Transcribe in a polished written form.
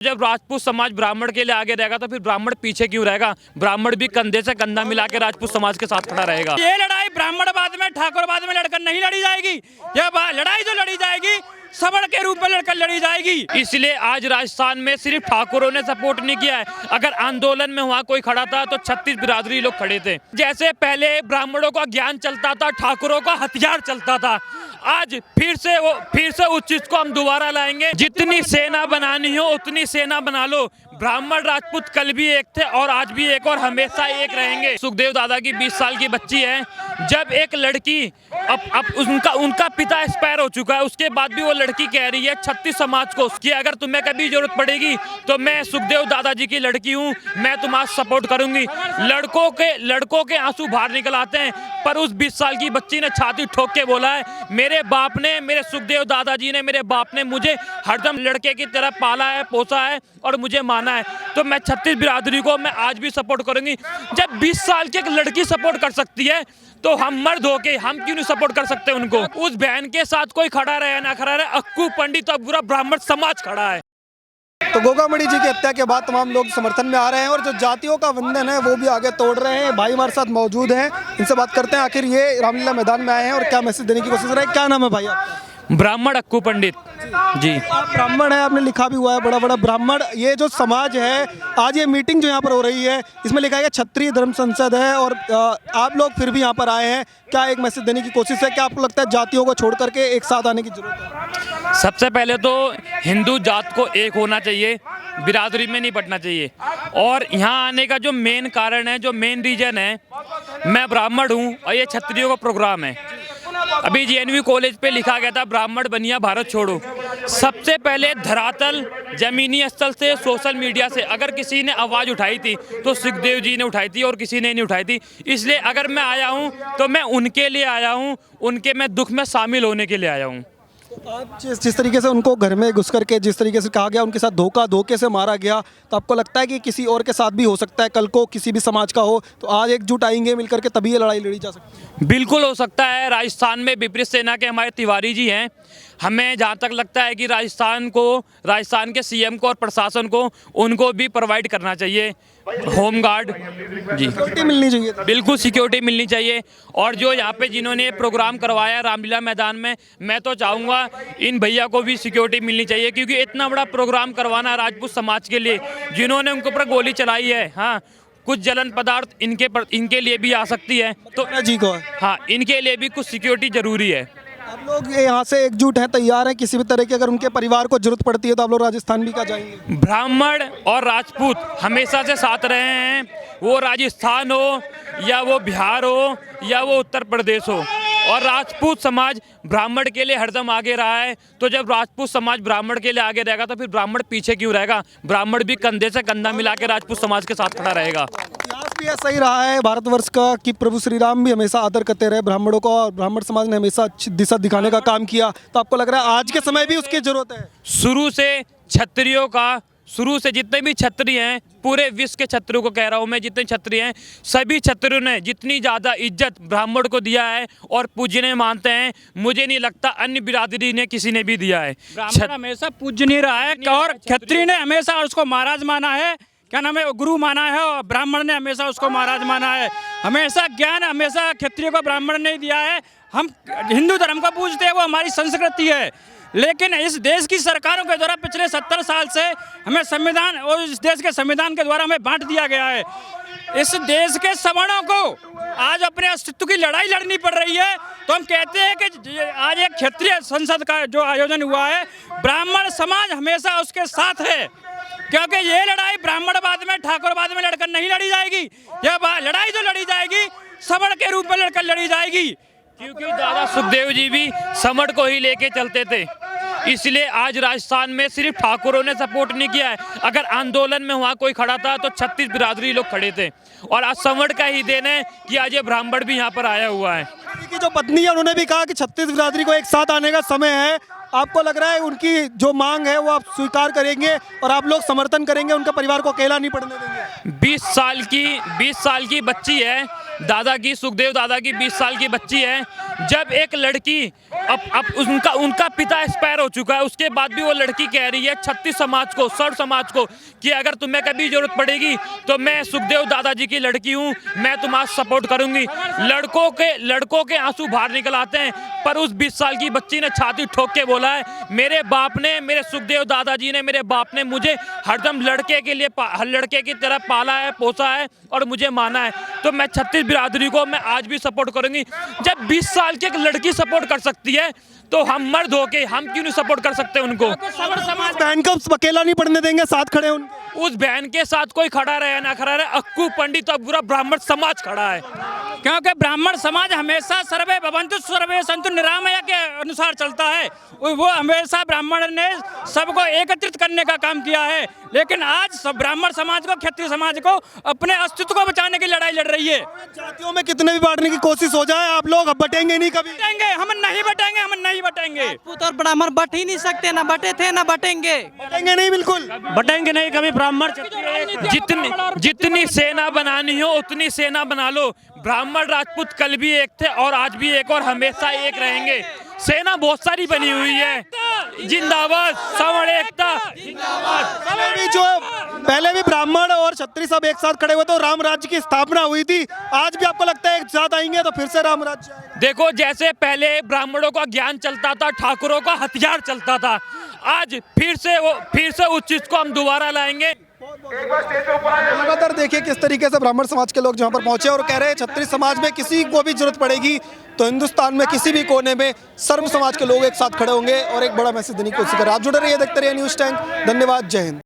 जब राजपूत समाज ब्राह्मण के लिए आगे रहेगा तो फिर ब्राह्मण पीछे क्यों रहेगा? ब्राह्मण भी कंधे से कंधा मिला के राजपूत समाज के साथ खड़ा रहेगा। ये लड़ाई ब्राह्मणवाद में ठाकुरवाद में लड़कर नहीं लड़ी जाएगी। यह लड़ाई जो लड़ी जाएगी सवर्ण के रूप में लड़कर लड़ी जाएगी। इसलिए आज राजस्थान में सिर्फ ठाकुरों ने सपोर्ट नहीं किया है। अगर आंदोलन में वहाँ कोई खड़ा था तो 36 बिरादरी लोग खड़े थे। जैसे पहले ब्राह्मणों का ज्ञान चलता था, ठाकुरों का हथियार चलता था, आज फिर से उस चीज को हम दोबारा लाएंगे। जितनी सेना बनानी हो उतनी सेना बना लो। ब्राह्मण राजपूत कल भी एक थे और आज भी एक और हमेशा एक रहेंगे। सुखदेव दादा की 20 साल की बच्ची है। जब एक लड़की अब उनका पिता एक्सपायर हो चुका है, उसके बाद भी वो लड़की कह रही है 36 समाज को कि अगर तुम्हें कभी जरूरत पड़ेगी तो मैं सुखदेव दादाजी की लड़की हूँ, मैं तुम्हारा सपोर्ट करूंगी। लड़कों के आंसू बाहर निकल आते हैं, पर उस 20 साल की बच्ची ने छाती ठोक के बोला है, मेरे सुखदेव दादाजी ने, मेरे बाप ने मुझे हरदम लड़के की तरह पाला है, पोसा है और मुझे माना है, तो मैं 36 बिरादरी को मैं आज भी सपोर्ट करूंगी। जब 20 साल की एक लड़की सपोर्ट कर सकती है तो हम मर्द होके हम क्यों नहीं सपोर्ट कर सकते उनको? उस बहन के साथ कोई खड़ा रहे ना खड़ा रहे, अक्कू पंडित और पूरा ब्राह्मण समाज खड़ा है। तो गोगामणि जी की हत्या के बाद तमाम लोग समर्थन में आ रहे हैं और जो जातियों का बंधन है वो भी आगे तोड़ रहे हैं। भाई हमारे साथ मौजूद हैं, इनसे बात करते हैं आखिर ये रामलीला मैदान में आए हैं और क्या मैसेज देने की कोशिश कर रहे हैं। क्या नाम है भाई आपका? ब्राह्मण अक्कू पंडित जी। आप ब्राह्मण है, आपने लिखा भी हुआ है बड़ा बड़ा ब्राह्मण। ये जो समाज है, आज ये मीटिंग जो यहाँ पर हो रही है इसमें लिखा है कि क्षत्रिय धर्म संसद है और आप लोग फिर भी यहाँ पर आए हैं। क्या एक मैसेज देने की कोशिश है? क्या आपको लगता है जातियों को छोड़ करके एक साथ आने की जरूरत है? सबसे पहले तो हिंदू जात को एक होना चाहिए, बिरादरी में नहीं बंटना चाहिए। और यहाँ आने का जो मेन कारण है, जो मेन रीजन है, मैं ब्राह्मण हूँ और ये क्षत्रियों का प्रोग्राम है। अभी JNV कॉलेज पे लिखा गया था ब्राह्मण बनिया भारत छोड़ो। सबसे पहले धरातल जमीनी स्थल से, सोशल मीडिया से अगर किसी ने आवाज़ उठाई थी तो सुखदेव जी ने उठाई थी और किसी ने नहीं उठाई थी। इसलिए अगर मैं आया हूँ तो मैं उनके लिए आया हूँ, उनके मैं दुख में शामिल होने के लिए आया हूँ। आप जिस तरीके से उनको घर में घुस करके जिस तरीके से कहा गया, उनके साथ धोखे से मारा गया, तो आपको लगता है कि किसी और के साथ भी हो सकता है? कल को किसी भी समाज का हो तो आज एकजुट आएंगे मिलकर के तभी ये लड़ाई लड़ी जा सकती है। बिल्कुल हो सकता है। राजस्थान में विपरीत सेना के हमारे तिवारी जी हैं। हमें जहाँ तक लगता है कि राजस्थान के CM को और प्रशासन को उनको भी प्रोवाइड करना चाहिए होमगार्ड जी, सिक्योरिटी मिलनी चाहिए। बिल्कुल सिक्योरिटी मिलनी चाहिए। और जो यहाँ पे जिन्होंने प्रोग्राम करवाया रामलीला मैदान में, मैं तो चाहूँगा इन भैया को भी सिक्योरिटी मिलनी चाहिए, क्योंकि इतना बड़ा प्रोग्राम करवाना राजपूत समाज के लिए, जिन्होंने उनके ऊपर गोली चलाई है, हाँ, कुछ जलन पदार्थ इनके लिए भी आ सकती है, तो जी को हाँ, इनके लिए भी कुछ सिक्योरिटी जरूरी है। आप लोग यहाँ से एकजुट हैं, तैयार हैं किसी भी तरह की? अगर उनके परिवार को जरूरत पड़ती है तो आप लोग राजस्थान भी क्या जाएंगे? ब्राह्मण और राजपूत हमेशा से साथ रहे हैं, वो राजस्थान हो या वो बिहार हो या वो उत्तर प्रदेश हो। और राजपूत समाज ब्राह्मण के लिए हरदम आगे रहा है, तो जब राजपूत समाज ब्राह्मण के लिए आगे रहेगा तो फिर ब्राह्मण पीछे क्यों रहेगा? ब्राह्मण भी कंधे से कंधा मिला के राजपूत समाज के साथ खड़ा रहेगा। इतिहास भी ऐसा ही रहा है भारतवर्ष का कि प्रभु श्री राम भी हमेशा आदर करते रहे ब्राह्मणों को और ब्राह्मण समाज ने हमेशा अच्छी दिशा दिखाने का काम किया। तो आपको लग रहा है आज के समय भी उसकी जरूरत है? शुरू से जितने भी क्षत्रिय हैं, पूरे विश्व के क्षत्रियों को कह रहा हूँ मैं, जितने क्षत्रिय हैं सभी क्षत्रियों ने जितनी ज़्यादा इज्जत ब्राह्मण को दिया है और पूजनीय मानते हैं, मुझे नहीं लगता अन्य बिरादरी ने किसी ने भी दिया है। ब्राह्मण हमेशा पूजनीय रहा है और क्षत्रिय ने हमेशा उसको महाराज माना है, क्या नाम है, गुरु माना है, और ब्राह्मण ने हमेशा उसको महाराज माना है। हमेशा ज्ञान हमेशा क्षत्रिय को ब्राह्मण ने दिया है। हम हिंदू धर्म को पूजते हैं, वो हमारी संस्कृति है, लेकिन इस देश की सरकारों के द्वारा पिछले 70 साल से हमें संविधान और इस देश के संविधान के द्वारा हमें बांट दिया गया है। इस देश के सवर्णों को आज अपने अस्तित्व की लड़ाई लड़नी पड़ रही है। तो हम कहते हैं कि आज एक क्षत्रिय संसद का जो आयोजन हुआ है, ब्राह्मण समाज हमेशा उसके साथ है, क्योंकि ये लड़ाई ब्राह्मणवाद में ठाकुरवाद में लड़कर नहीं लड़ी जाएगी। यह लड़ाई जो लड़ी जाएगी सवर्ण के रूप में लड़कर लड़ी जाएगी, क्योंकि दादा सुखदेव जी भी समड़ को ही लेके चलते थे। इसलिए आज राजस्थान में सिर्फ ठाकुरों ने सपोर्ट नहीं किया है। अगर आंदोलन में वहाँ कोई खड़ा था तो 36 बिरादरी लोग खड़े थे, और आज समड़ का ही देन है कि आज ये ब्राह्मण भी यहाँ पर आया हुआ है। की जो पत्नी है उन्होंने भी कहा कि 36 बिरादरी को एक साथ आने का समय है। आपको लग रहा है उनकी जो मांग है वो आप स्वीकार करेंगे और आप लोग समर्थन करेंगे, उनका परिवार को अकेला नहीं पड़ने देंगे? 20 साल की बच्ची है, सुखदेव दादा की 20 साल की बच्ची है। जब एक लड़की अब उनका पिता एक्सपायर हो चुका है, उसके बाद भी वो लड़की कह रही है छत्तीस समाज को, सर्व समाज को, कि अगर तुम्हें कभी जरूरत पड़ेगी तो मैं सुखदेव दादाजी की लड़की हूँ, मैं तुम्हारा सपोर्ट करूंगी। लड़कों के आंसू बाहर निकल आते हैं, पर उस 20 साल की बच्ची ने छाती ठोक के बोला है, मेरे सुखदेव दादाजी ने, मेरे बाप ने मुझे हरदम लड़के की तरह पाला है, पोसा है और मुझे माना है, तो मैं छत्तीस बिरादरी को मैं आज भी सपोर्ट करूंगी। जब 20 साल की एक लड़की सपोर्ट कर सकती है तो हम मर्द होके हम क्यों नहीं सपोर्ट कर सकते उनको? बहन को अकेला नहीं पढ़ने देंगे, साथ खड़े उनके। उस बहन के साथ कोई खड़ा रहे ना खड़ा रहे, अक्कू पंडित और पूरा ब्राह्मण समाज खड़ा है, क्योंकि ब्राह्मण समाज हमेशा सर्वे भवन्तु सर्वे सन्तु निरामया के अनुसार चलता है। वो हमेशा ब्राह्मण ने सबको एकत्रित करने का काम किया है, लेकिन आज सब ब्राह्मण समाज को, क्षत्रिय समाज को अपने अस्तित्व को बचाने की लड़ाई लड़ रही है। जातियों में कितने भी बांटने की कोशिश हो जाए, आप लोग अब बटेंगे नहीं कभी। हम नहीं बटेंगे, हम नहीं बटेंगे। राजपूत और ब्राह्मण बट ही नहीं सकते, ना बटे थे ना बटेंगे। बटेंगे नहीं, बिल्कुल बटेंगे नहीं कभी। ब्राह्मण जितनी सेना बनानी हो उतनी सेना बना लो। ब्राह्मण राजपूत कल भी एक थे और आज भी एक और हमेशा एक रहेंगे। सेना बहुत सारी बनी हुई है। जिंदाबाद, सवर्ण एकता जिंदाबाद। पहले भी ब्राह्मण और क्षत्रिय सब एक साथ खड़े हुए थे, राम राज्य की स्थापना हुई थी। आज भी आपको लगता है एक साथ आएंगे तो फिर से राम राज्य आएगा? देखो, जैसे पहले ब्राह्मणों का ज्ञान चलता था, ठाकुरों का हथियार चलता था, आज फिर से उस चीज को हम दोबारा लाएंगे। लगातार देखिए किस तरीके से ब्राह्मण समाज के लोग जहां पर पहुंचे और कह रहे हैं क्षत्रिय समाज में किसी को भी जरूरत पड़ेगी तो हिंदुस्तान में किसी भी कोने में सर्व समाज के लोग एक साथ खड़े होंगे और एक बड़ा मैसेज देने की कोशिश कर रहे हैं। आप जुड़े रहिए, देखते रहिए न्यूज़ टाइम। धन्यवाद, जय हिंद।